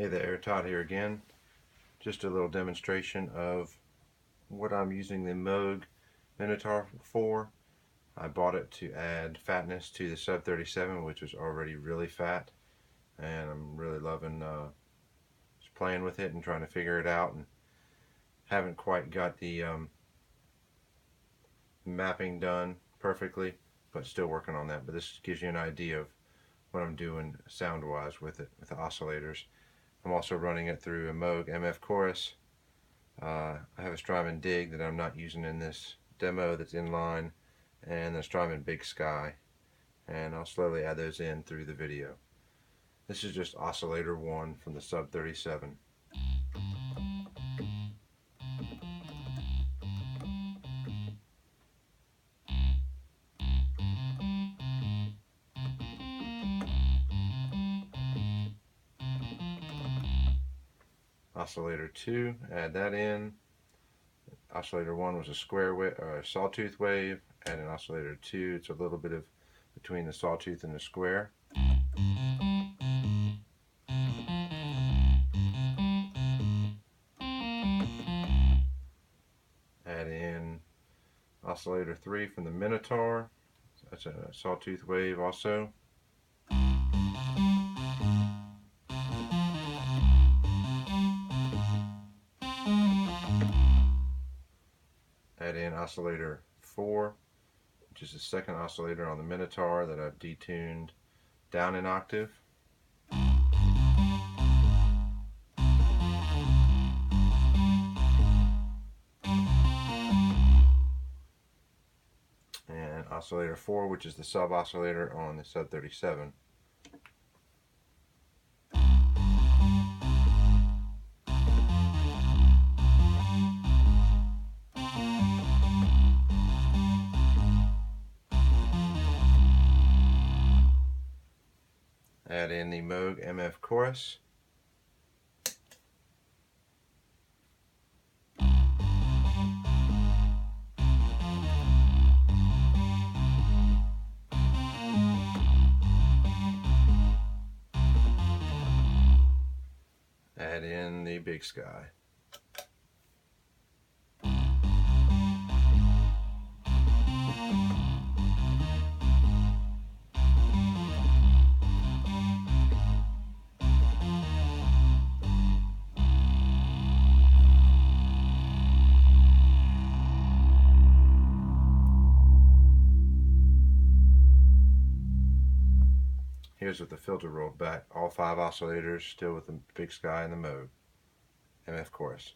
Hey there, Todd here again. Just a little demonstration of what I'm using the Moog Minitaur for. I bought it to add fatness to the Sub 37, which was already really fat, and I'm really loving just playing with it and trying to figure it out, and haven't quite got the mapping done perfectly, but still working on that. But this gives you an idea of what I'm doing sound-wise with it, with the oscillators. I'm also running it through a Moog MF chorus. I have a Strymon Dig that I'm not using in this demo that's in line, and the Strymon BigSky, and I'll slowly add those in through the video. This is just oscillator 1 from the Sub 37. Oscillator 2, add that in. Oscillator 1 was a square wave, or a sawtooth wave, and in oscillator 2 it's a little bit of between the sawtooth and the square. Add in oscillator 3 from the Minitaur. That's a sawtooth wave also. Add in oscillator 4, which is the second oscillator on the Minitaur that I've detuned down an octave. And oscillator 4, which is the sub oscillator on the Sub 37. Add in the Moog MF chorus. Add in the BigSky. Here's with the filter rolled back, all 5 oscillators still with the BigSky and the Moog MF chorus.